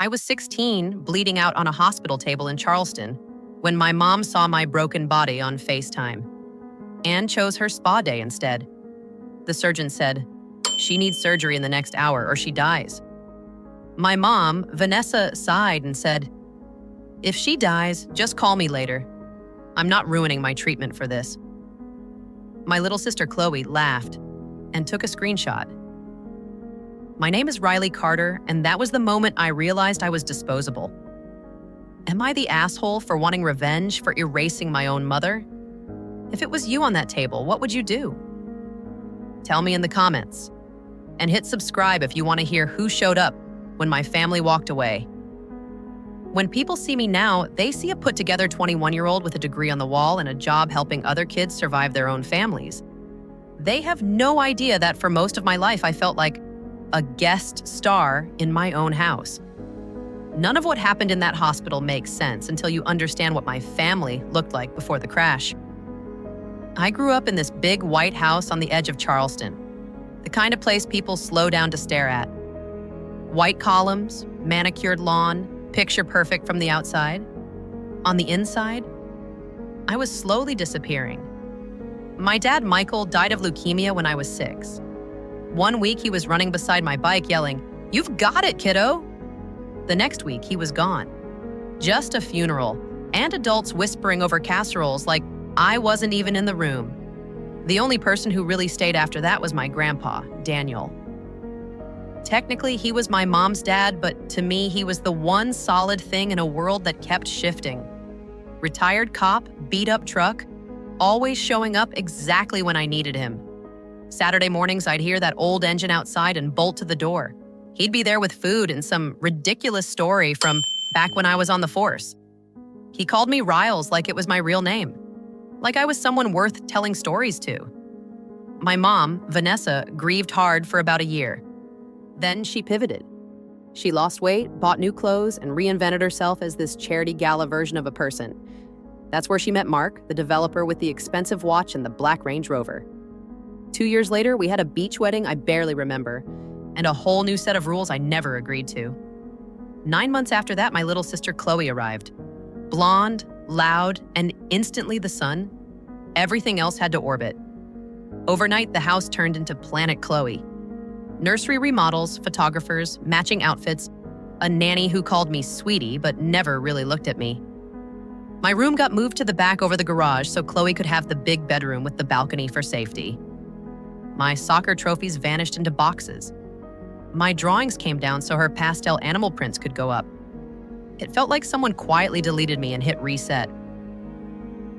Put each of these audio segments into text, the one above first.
I was 16, bleeding out on a hospital table in Charleston, when my mom saw my broken body on FaceTime and chose her spa day instead. The surgeon said, "She needs surgery in the next hour or she dies." My mom, Vanessa, sighed and said, "If she dies, just call me later. I'm not ruining my treatment for this." My little sister Chloe laughed and took a screenshot. My name is Riley Carter, and that was the moment I realized I was disposable. Am I the asshole for wanting revenge for erasing my own mother? If it was you on that table, what would you do? Tell me in the comments. And hit subscribe if you want to hear who showed up when my family walked away. When people see me now, they see a put-together 21-year-old with a degree on the wall and a job helping other kids survive their own families. They have no idea that for most of my life I felt like a guest star in my own house. None of what happened in that hospital makes sense until you understand what my family looked like before the crash. I grew up in this big white house on the edge of Charleston, the kind of place people slow down to stare at. White columns, manicured lawn, picture perfect from the outside. On the inside, I was slowly disappearing. My dad, Michael, died of leukemia when I was 6. One week, he was running beside my bike yelling, "You've got it, kiddo!" The next week, he was gone. Just a funeral, and adults whispering over casseroles like I wasn't even in the room. The only person who really stayed after that was my grandpa, Daniel. Technically, he was my mom's dad, but to me, he was the one solid thing in a world that kept shifting. Retired cop, beat-up truck, always showing up exactly when I needed him. Saturday mornings, I'd hear that old engine outside and bolt to the door. He'd be there with food and some ridiculous story from back when I was on the force. He called me Riles like it was my real name, like I was someone worth telling stories to. My mom, Vanessa, grieved hard for about a year. Then she pivoted. She lost weight, bought new clothes, and reinvented herself as this charity gala version of a person. That's where she met Mark, the developer with the expensive watch and the black Range Rover. 2 years later, we had a beach wedding I barely remember, and a whole new set of rules I never agreed to. 9 months after that, my little sister Chloe arrived. Blonde, loud, and instantly the sun. Everything else had to orbit. Overnight, the house turned into Planet Chloe. Nursery remodels, photographers, matching outfits, a nanny who called me sweetie but never really looked at me. My room got moved to the back over the garage so Chloe could have the big bedroom with the balcony for safety. My soccer trophies vanished into boxes. My drawings came down so her pastel animal prints could go up. It felt like someone quietly deleted me and hit reset.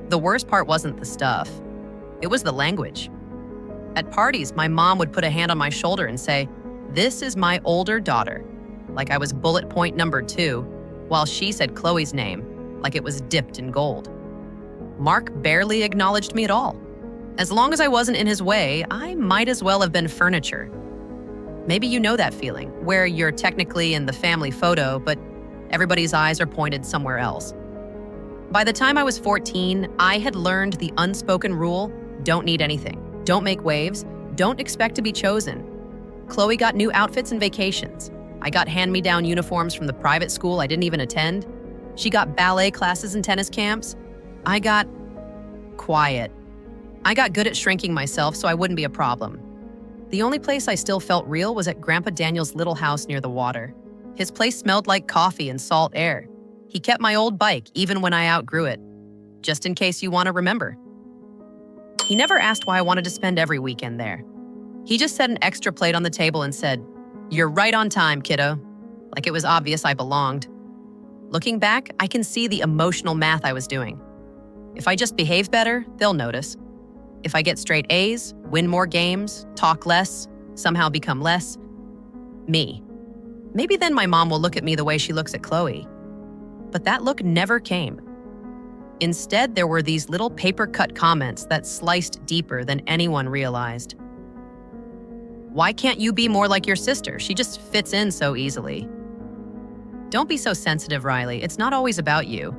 The worst part wasn't the stuff. It was the language. At parties, my mom would put a hand on my shoulder and say, "This is my older daughter," like I was bullet point number 2, while she said Chloe's name, like it was dipped in gold. Mark barely acknowledged me at all. As long as I wasn't in his way, I might as well have been furniture. Maybe you know that feeling, where you're technically in the family photo, but everybody's eyes are pointed somewhere else. By the time I was 14, I had learned the unspoken rule: don't need anything, don't make waves, don't expect to be chosen. Chloe got new outfits and vacations. I got hand-me-down uniforms from the private school I didn't even attend. She got ballet classes and tennis camps. I got quiet. I got good at shrinking myself so I wouldn't be a problem. The only place I still felt real was at Grandpa Daniel's little house near the water. His place smelled like coffee and salt air. He kept my old bike even when I outgrew it, just in case you want to remember. He never asked why I wanted to spend every weekend there. He just set an extra plate on the table and said, "You're right on time, kiddo," like it was obvious I belonged. Looking back, I can see the emotional math I was doing. If I just behave better, they'll notice. If I get straight A's, win more games, talk less, somehow become less me, maybe then my mom will look at me the way she looks at Chloe. But that look never came. Instead, there were these little paper-cut comments that sliced deeper than anyone realized. "Why can't you be more like your sister? She just fits in so easily." Don't be so sensitive, Riley. It's not always about you.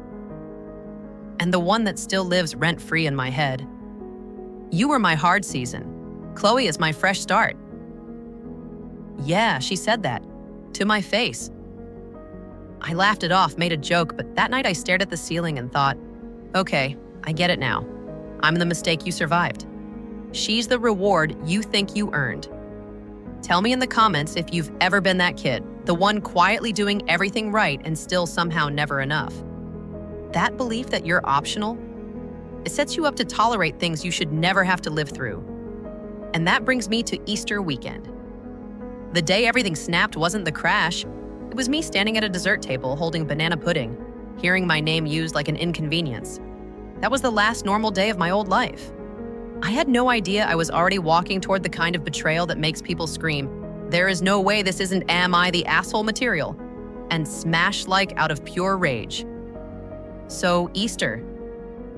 And the one that still lives rent-free in my head: "You were my hard season. Chloe is my fresh start." Yeah, she said that. To my face. I laughed it off, made a joke, but that night I stared at the ceiling and thought, okay, I get it now. I'm the mistake you survived. She's the reward you think you earned. Tell me in the comments if you've ever been that kid, the one quietly doing everything right and still somehow never enough. That belief that you're optional, it sets you up to tolerate things you should never have to live through. And that brings me to Easter weekend. The day everything snapped wasn't the crash. It was me standing at a dessert table holding banana pudding, hearing my name used like an inconvenience. That was the last normal day of my old life. I had no idea I was already walking toward the kind of betrayal that makes people scream, "There is no way this isn't am I the asshole material," and smash like out of pure rage. So Easter.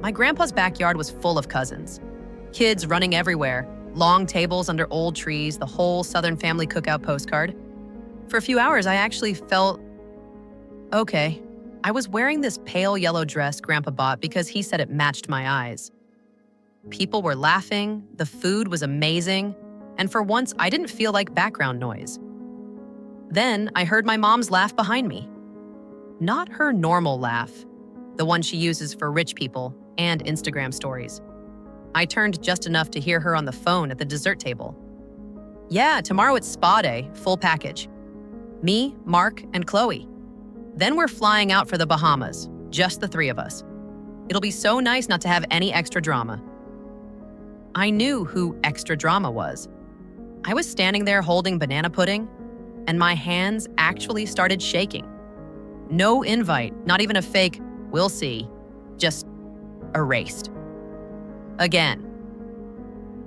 My grandpa's backyard was full of cousins. Kids running everywhere, long tables under old trees, the whole Southern family cookout postcard. For a few hours, I actually felt okay. I was wearing this pale yellow dress Grandpa bought because he said it matched my eyes. People were laughing, the food was amazing, and for once, I didn't feel like background noise. Then I heard my mom's laugh behind me. Not her normal laugh, the one she uses for rich people and Instagram stories. I turned just enough to hear her on the phone at the dessert table. Yeah, tomorrow it's spa day, full package. Me, Mark, and Chloe. Then we're flying out for the Bahamas, just the three of us. It'll be so nice not to have any extra drama. I knew who extra drama was. I was standing there holding banana pudding, and my hands actually started shaking. No invite, not even a fake, "we'll see," just erased. Again.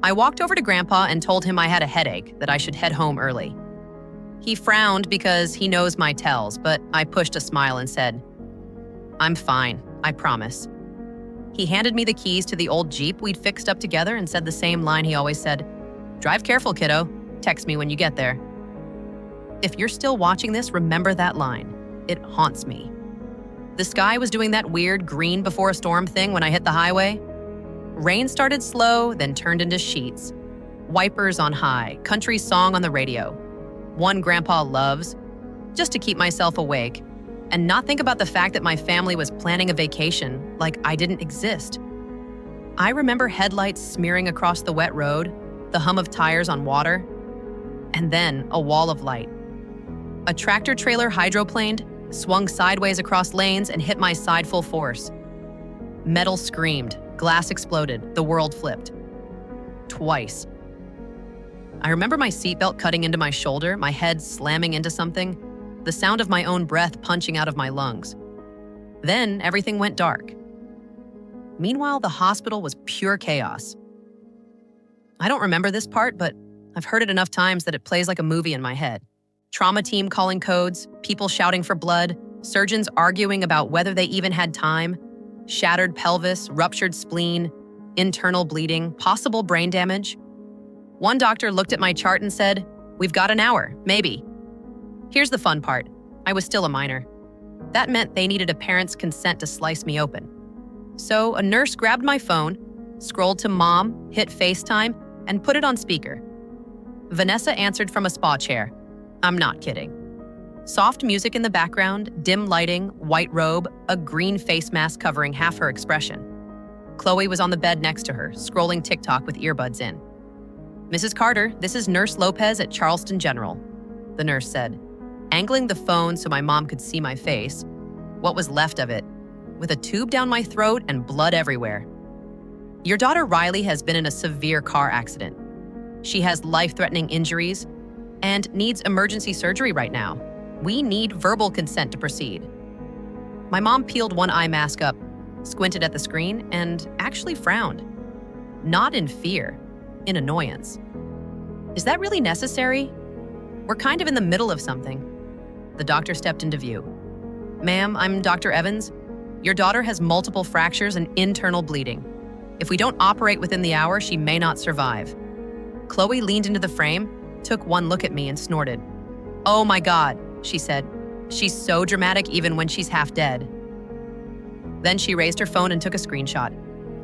I walked over to Grandpa and told him I had a headache, that I should head home early. He frowned because he knows my tells, but I pushed a smile and said, "I'm fine, I promise." He handed me the keys to the old Jeep we'd fixed up together and said the same line he always said, "Drive careful, kiddo. Text me when you get there." If you're still watching this, remember that line. It haunts me. The sky was doing that weird green before a storm thing when I hit the highway. Rain started slow, then turned into sheets. Wipers on high, country song on the radio. One Grandpa loves, just to keep myself awake and not think about the fact that my family was planning a vacation like I didn't exist. I remember headlights smearing across the wet road, the hum of tires on water, and then a wall of light. A tractor trailer hydroplaned, swung sideways across lanes and hit my side full force. Metal screamed, glass exploded, the world flipped. Twice. I remember my seatbelt cutting into my shoulder, my head slamming into something, the sound of my own breath punching out of my lungs. Then everything went dark. Meanwhile, the hospital was pure chaos. I don't remember this part, but I've heard it enough times that it plays like a movie in my head. Trauma team calling codes, people shouting for blood, surgeons arguing about whether they even had time, shattered pelvis, ruptured spleen, internal bleeding, possible brain damage. One doctor looked at my chart and said, "We've got an hour, maybe." Here's the fun part. I was still a minor. That meant they needed a parent's consent to slice me open. So a nurse grabbed my phone, scrolled to Mom, hit FaceTime, and put it on speaker. Vanessa answered from a spa chair. I'm not kidding. Soft music in the background, dim lighting, white robe, a green face mask covering half her expression. Chloe was on the bed next to her, scrolling TikTok with earbuds in. "Mrs. Carter, this is Nurse Lopez at Charleston General," the nurse said, angling the phone so my mom could see my face, what was left of it, with a tube down my throat and blood everywhere. "Your daughter Riley has been in a severe car accident. She has life-threatening injuries and needs emergency surgery right now. We need verbal consent to proceed." My mom peeled one eye mask up, squinted at the screen, and actually frowned. Not in fear, in annoyance. Is that really necessary? We're kind of in the middle of something. The doctor stepped into view. "Ma'am, I'm Dr. Evans. Your daughter has multiple fractures and internal bleeding. If we don't operate within the hour, she may not survive." Chloe leaned into the frame, took one look at me and snorted. "Oh my God," she said. "She's so dramatic even when she's half dead." Then she raised her phone and took a screenshot.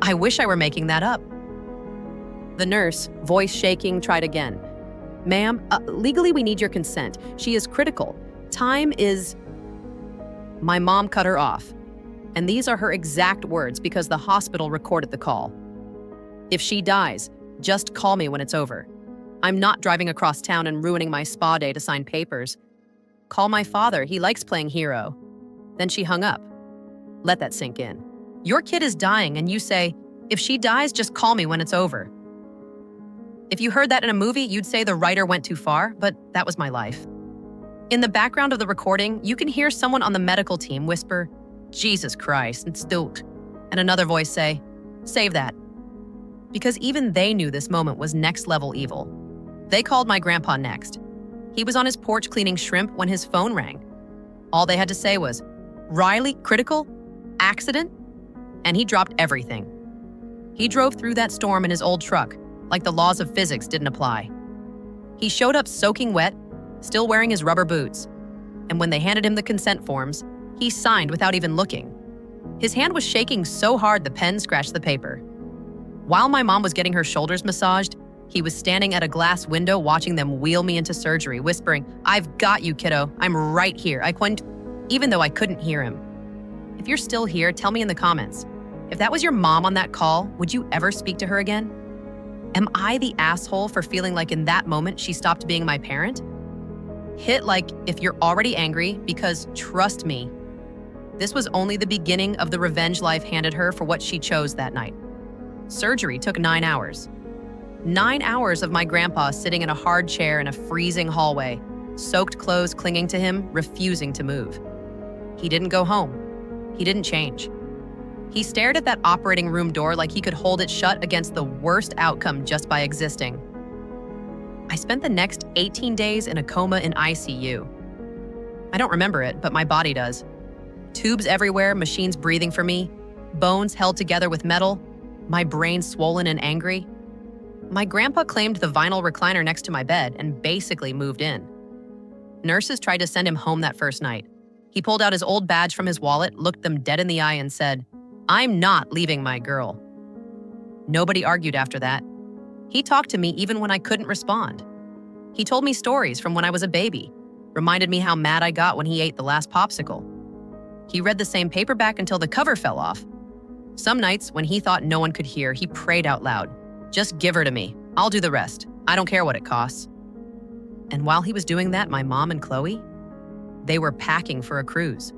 I wish I were making that up. The nurse, voice shaking, tried again. "Ma'am, legally we need your consent. She is critical. Time is..." My mom cut her off. And these are her exact words because the hospital recorded the call. "If she dies, just call me when it's over. I'm not driving across town and ruining my spa day to sign papers. Call my father, he likes playing hero." Then she hung up. Let that sink in. Your kid is dying and you say, "If she dies, just call me when it's over." If you heard that in a movie, you'd say the writer went too far, but that was my life. In the background of the recording, you can hear someone on the medical team whisper, "Jesus Christ," and "Stoot," and another voice say, "Save that." Because even they knew this moment was next level evil. They called my grandpa next. He was on his porch cleaning shrimp when his phone rang. All they had to say was, "Riley, critical? Accident?" And he dropped everything. He drove through that storm in his old truck, like the laws of physics didn't apply. He showed up soaking wet, still wearing his rubber boots. And when they handed him the consent forms, he signed without even looking. His hand was shaking so hard the pen scratched the paper. While my mom was getting her shoulders massaged, he was standing at a glass window watching them wheel me into surgery, whispering, "I've got you, kiddo. I'm right here." Even though I couldn't hear him. If you're still here, tell me in the comments. If that was your mom on that call, would you ever speak to her again? Am I the asshole for feeling like in that moment she stopped being my parent? Hit like if you're already angry, because trust me, this was only the beginning of the revenge life handed her for what she chose that night. Surgery took 9 hours. 9 hours of my grandpa sitting in a hard chair in a freezing hallway, soaked clothes clinging to him, refusing to move. He didn't go home. He didn't change. He stared at that operating room door like he could hold it shut against the worst outcome just by existing. I spent the next 18 days in a coma in ICU. I don't remember it, but my body does. Tubes everywhere, machines breathing for me, bones held together with metal, my brain swollen and angry. My grandpa claimed the vinyl recliner next to my bed and basically moved in. Nurses tried to send him home that first night. He pulled out his old badge from his wallet, looked them dead in the eye and said, "I'm not leaving my girl." Nobody argued after that. He talked to me even when I couldn't respond. He told me stories from when I was a baby, reminded me how mad I got when he ate the last popsicle. He read the same paperback until the cover fell off. Some nights, when he thought no one could hear, he prayed out loud, "Just give her to me. I'll do the rest. I don't care what it costs." And while he was doing that, my mom and Chloe, they were packing for a cruise.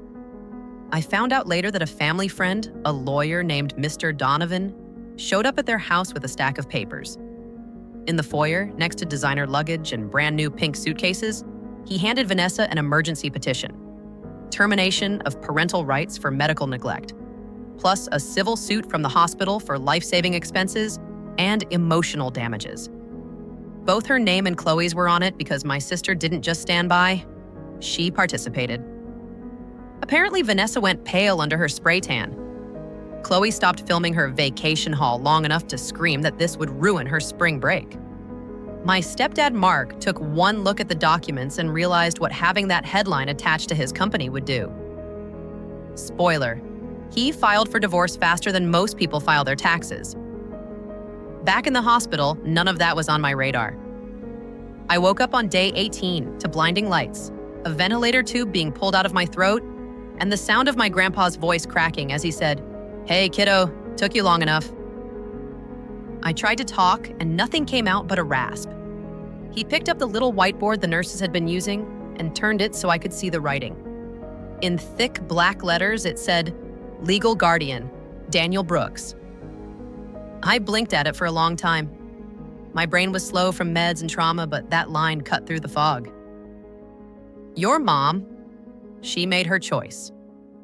I found out later that a family friend, a lawyer named Mr. Donovan, showed up at their house with a stack of papers. In the foyer, next to designer luggage and brand new pink suitcases, he handed Vanessa an emergency petition. Termination of parental rights for medical neglect, plus a civil suit from the hospital for life-saving expenses and emotional damages. Both her name and Chloe's were on it because my sister didn't just stand by, she participated. Apparently, Vanessa went pale under her spray tan. Chloe stopped filming her vacation haul long enough to scream that this would ruin her spring break. My stepdad Mark took one look at the documents and realized what having that headline attached to his company would do. Spoiler, he filed for divorce faster than most people file their taxes. Back in the hospital, none of that was on my radar. I woke up on day 18 to blinding lights, a ventilator tube being pulled out of my throat, and the sound of my grandpa's voice cracking as he said, "Hey, kiddo, took you long enough." I tried to talk, and nothing came out but a rasp. He picked up the little whiteboard the nurses had been using and turned it so I could see the writing. In thick black letters, it said, "Legal Guardian, Daniel Brooks." I blinked at it for a long time. My brain was slow from meds and trauma, but that line cut through the fog. "Your mom, she made her choice,"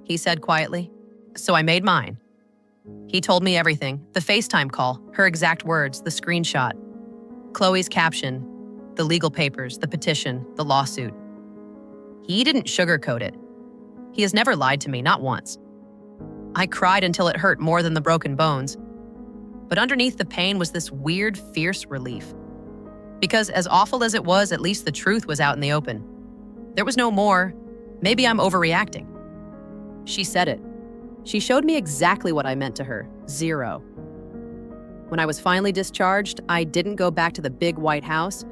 he said quietly. "So I made mine." He told me everything, the FaceTime call, her exact words, the screenshot, Chloe's caption, the legal papers, the petition, the lawsuit. He didn't sugarcoat it. He has never lied to me, not once. I cried until it hurt more than the broken bones. But underneath the pain was this weird, fierce relief. Because as awful as it was, at least the truth was out in the open. There was no more, maybe I'm overreacting. She said it. She showed me exactly what I meant to her, 0. When I was finally discharged, I didn't go back to the big white house.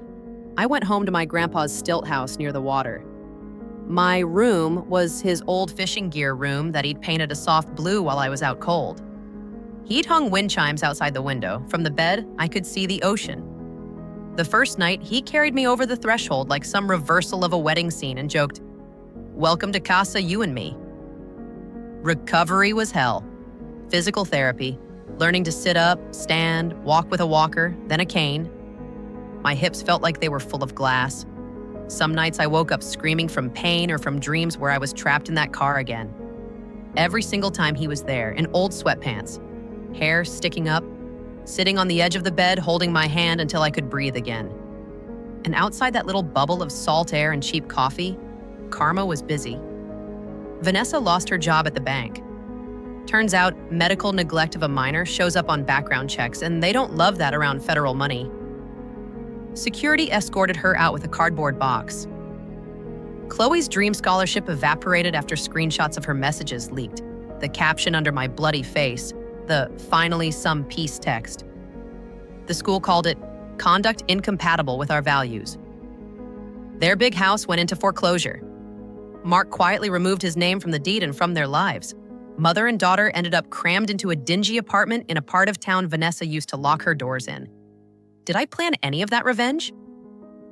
I went home to my grandpa's stilt house near the water. My room was his old fishing gear room that he'd painted a soft blue while I was out cold. He'd hung wind chimes outside the window. From the bed, I could see the ocean. The first night, he carried me over the threshold like some reversal of a wedding scene and joked, "Welcome to Casa, you and me." Recovery was hell. Physical therapy, learning to sit up, stand, walk with a walker, then a cane. My hips felt like they were full of glass. Some nights I woke up screaming from pain or from dreams where I was trapped in that car again. Every single time he was there, in old sweatpants, hair sticking up, sitting on the edge of the bed holding my hand until I could breathe again. And outside that little bubble of salt air and cheap coffee, karma was busy. Vanessa lost her job at the bank. Turns out, medical neglect of a minor shows up on background checks, and they don't love that around federal money. Security escorted her out with a cardboard box. Chloe's dream scholarship evaporated after screenshots of her messages leaked. The caption under my bloody face, the "finally some peace" text. The school called it conduct incompatible with our values. Their big house went into foreclosure. Mark quietly removed his name from the deed and from their lives. Mother and daughter ended up crammed into a dingy apartment in a part of town Vanessa used to lock her doors in. Did I plan any of that revenge?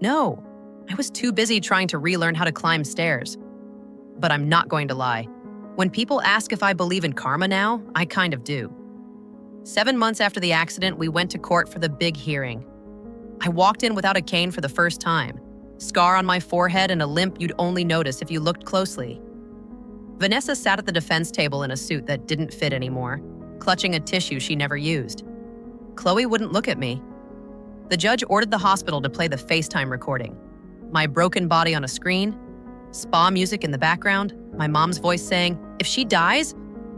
No, I was too busy trying to relearn how to climb stairs. But I'm not going to lie. When people ask if I believe in karma now, I kind of do. 7 months after the accident, we went to court for the big hearing. I walked in without a cane for the first time, scar on my forehead and a limp you'd only notice if you looked closely. Vanessa sat at the defense table in a suit that didn't fit anymore, clutching a tissue she never used. Chloe wouldn't look at me. The judge ordered the hospital to play the FaceTime recording. My broken body on a screen, spa music in the background, my mom's voice saying, "If she dies,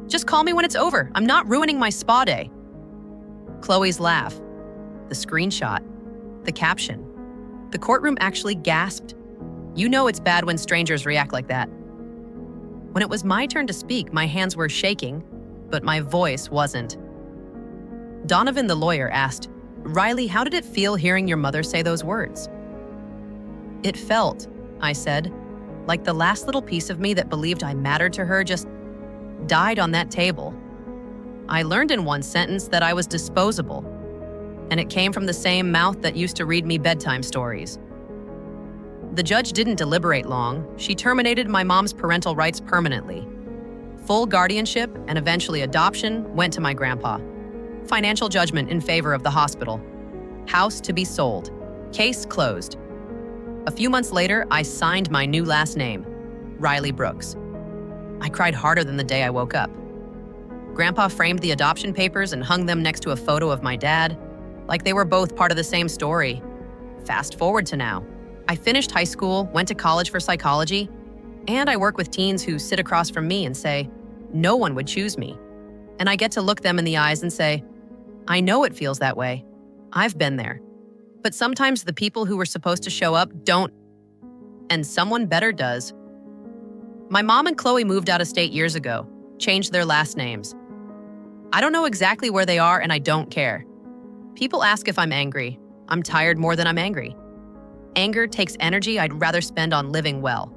just call me when it's over. I'm not ruining my spa day." Chloe's laugh, the screenshot, the caption. The courtroom actually gasped. You know it's bad when strangers react like that. When it was my turn to speak, my hands were shaking, but my voice wasn't. Donovan, the lawyer, asked, "Riley, how did it feel hearing your mother say those words?" "It felt," I said, "like the last little piece of me that believed I mattered to her just died on that table. I learned in one sentence that I was disposable, and it came from the same mouth that used to read me bedtime stories." The judge didn't deliberate long. She terminated my mom's parental rights permanently. Full guardianship and eventually adoption went to my grandpa. Financial judgment in favor of the hospital. House to be sold. Case closed. A few months later, I signed my new last name, Riley Brooks. I cried harder than the day I woke up. Grandpa framed the adoption papers and hung them next to a photo of my dad, like they were both part of the same story. Fast forward to now. I finished high school, went to college for psychology, and I work with teens who sit across from me and say, "No one would choose me." And I get to look them in the eyes and say, "I know it feels that way. I've been there. But sometimes the people who were supposed to show up don't, and someone better does." My mom and Chloe moved out of state years ago, changed their last names. I don't know exactly where they are, and I don't care. People ask if I'm angry. I'm tired more than I'm angry. Anger takes energy I'd rather spend on living well.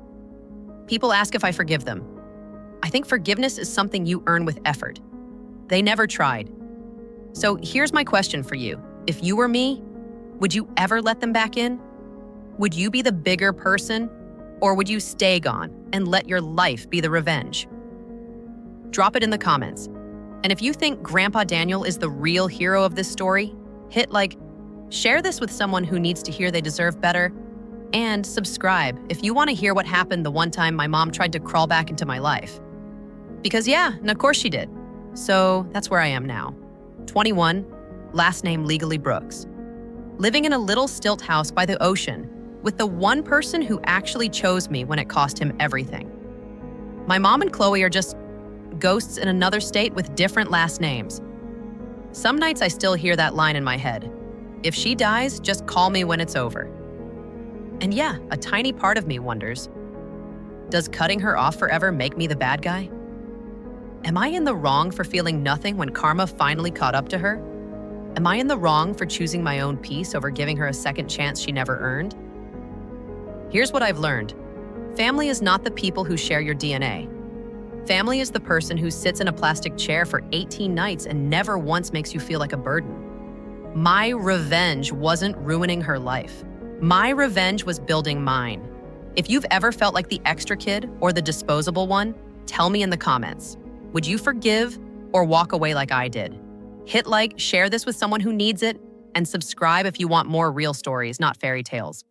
People ask if I forgive them. I think forgiveness is something you earn with effort. They never tried. So here's my question for you. If you were me, would you ever let them back in? Would you be the bigger person, or would you stay gone and let your life be the revenge? Drop it in the comments. And if you think Grandpa Daniel is the real hero of this story, hit like, share this with someone who needs to hear they deserve better, and subscribe if you want to hear what happened the one time my mom tried to crawl back into my life. Because yeah, and of course she did. So that's where I am now. 21, last name legally Brooks. Living in a little stilt house by the ocean with the one person who actually chose me when it cost him everything. My mom and Chloe are just ghosts in another state with different last names. Some nights I still hear that line in my head. If she dies, just call me when it's over. And yeah, a tiny part of me wonders, does cutting her off forever make me the bad guy? Am I in the wrong for feeling nothing when karma finally caught up to her? Am I in the wrong for choosing my own peace over giving her a second chance she never earned? Here's what I've learned. Family is not the people who share your DNA. Family is the person who sits in a plastic chair for 18 nights and never once makes you feel like a burden. My revenge wasn't ruining her life. My revenge was building mine. If you've ever felt like the extra kid or the disposable one, tell me in the comments. Would you forgive or walk away like I did? Hit like, share this with someone who needs it, and subscribe if you want more real stories, not fairy tales.